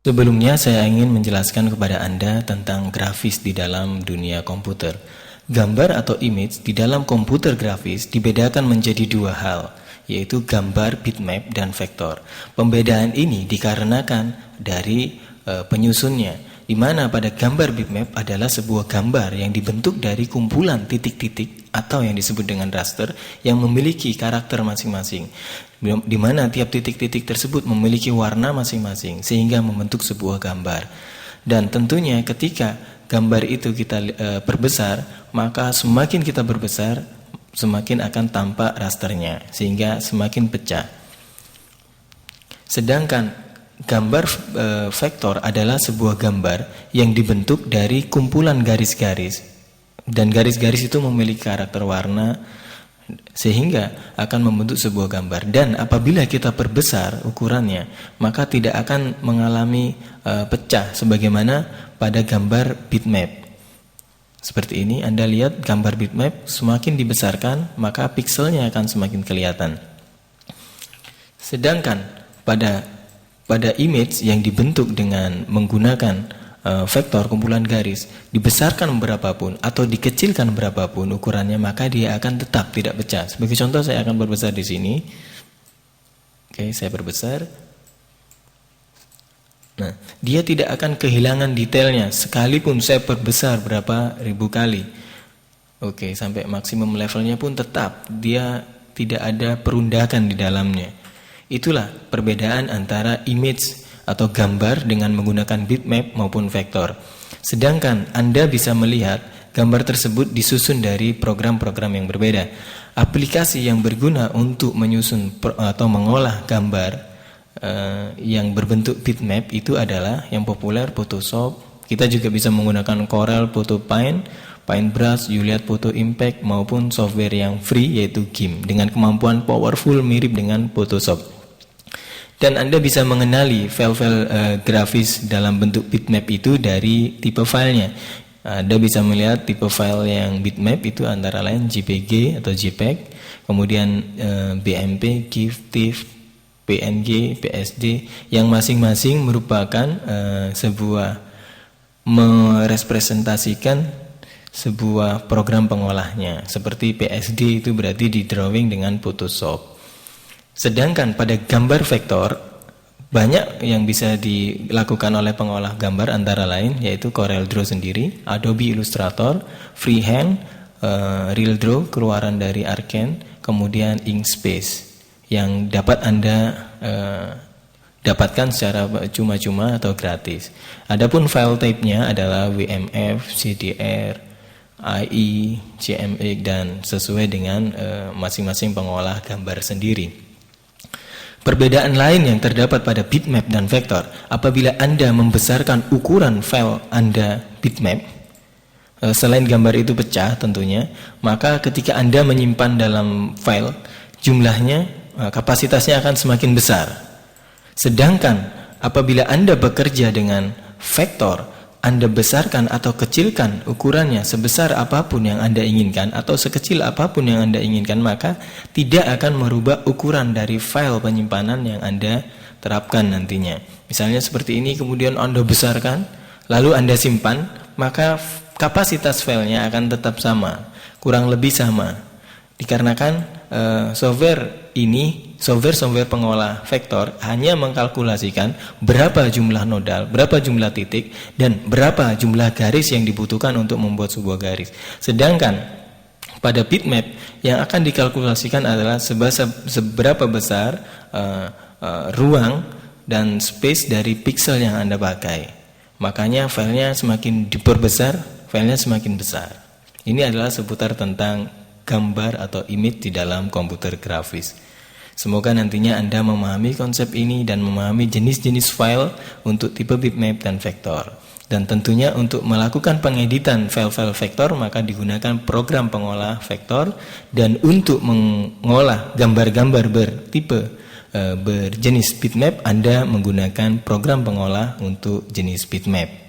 Sebelumnya saya ingin menjelaskan kepada Anda tentang grafis di dalam dunia komputer. Gambar atau image di dalam komputer grafis dibedakan menjadi dua hal, yaitu gambar bitmap dan vektor. Pembedaan ini dikarenakan dari penyusunnya, di mana pada gambar bitmap adalah sebuah gambar yang dibentuk dari kumpulan titik-titik atau yang disebut dengan raster yang memiliki karakter masing-masing, di mana tiap titik-titik tersebut memiliki warna masing-masing sehingga membentuk sebuah gambar. Dan tentunya ketika gambar itu kita perbesar, maka semakin kita berbesar semakin akan tampak rasternya sehingga semakin pecah. Sedangkan gambar vektor adalah sebuah gambar yang dibentuk dari kumpulan garis-garis, dan garis-garis itu memiliki karakter warna sehingga akan membentuk sebuah gambar. Dan apabila kita perbesar ukurannya, maka tidak akan mengalami pecah sebagaimana pada gambar bitmap. Seperti ini, Anda lihat gambar bitmap semakin dibesarkan maka pikselnya akan semakin kelihatan. Sedangkan pada image yang dibentuk dengan menggunakan vektor kumpulan garis, dibesarkan berapapun atau dikecilkan berapapun ukurannya, maka dia akan tetap tidak pecah. Sebagai contoh, saya akan berbesar di sini. Oke, saya berbesar. Nah, dia tidak akan kehilangan detailnya sekalipun saya perbesar berapa ribu kali. Oke, sampai maksimum levelnya pun tetap dia tidak ada perundakan di dalamnya. Itulah perbedaan antara image atau gambar dengan menggunakan bitmap maupun vektor. Sedangkan Anda bisa melihat gambar tersebut disusun dari program-program yang berbeda. Aplikasi yang berguna untuk menyusun atau mengolah gambar yang berbentuk bitmap itu adalah yang populer Photoshop. Kita juga bisa menggunakan Corel, Photo Paintbrush, Juliet Photo Impact maupun software yang free yaitu GIMP dengan kemampuan powerful mirip dengan Photoshop. Dan Anda bisa mengenali file-file grafis dalam bentuk bitmap itu dari tipe filenya. Anda bisa melihat tipe file yang bitmap itu antara lain JPG atau JPEG, kemudian BMP, GIF, TIFF, PNG, PSD, yang masing-masing merupakan sebuah merepresentasikan sebuah program pengolahnya. Seperti PSD itu berarti di drawing dengan Photoshop. Sedangkan pada gambar vektor, banyak yang bisa dilakukan oleh pengolah gambar antara lain yaitu Corel Draw sendiri, Adobe Illustrator, Freehand, RealDraw keluaran dari Arkane, kemudian Inkscape yang dapat Anda dapatkan secara cuma-cuma atau gratis. Adapun file type-nya adalah WMF, CDR, IE, CMX dan sesuai dengan masing-masing pengolah gambar sendiri. Perbedaan lain yang terdapat pada bitmap dan vektor, apabila Anda membesarkan ukuran file Anda bitmap, selain gambar itu pecah tentunya, maka ketika Anda menyimpan dalam file, jumlahnya, kapasitasnya akan semakin besar. Sedangkan apabila Anda bekerja dengan vektor, Anda besarkan atau kecilkan ukurannya sebesar apapun yang Anda inginkan atau sekecil apapun yang Anda inginkan, maka tidak akan merubah ukuran dari file penyimpanan yang Anda terapkan nantinya. Misalnya seperti ini, kemudian Anda besarkan, lalu Anda simpan, maka kapasitas filenya akan tetap sama, kurang lebih sama. Dikarenakan software pengolah vektor hanya mengkalkulasikan berapa jumlah nodal, berapa jumlah titik, dan berapa jumlah garis yang dibutuhkan untuk membuat sebuah garis. Sedangkan pada bitmap yang akan dikalkulasikan adalah seberapa besar ruang dan space dari pixel yang Anda pakai. Makanya filenya semakin diperbesar, filenya semakin besar. Ini adalah seputar tentang gambar atau image di dalam komputer grafis. Semoga nantinya Anda memahami konsep ini dan memahami jenis-jenis file untuk tipe bitmap dan vektor. Dan tentunya untuk melakukan pengeditan file-file vektor maka digunakan program pengolah vektor, dan untuk mengolah gambar-gambar bertipe berjenis bitmap Anda menggunakan program pengolah untuk jenis bitmap.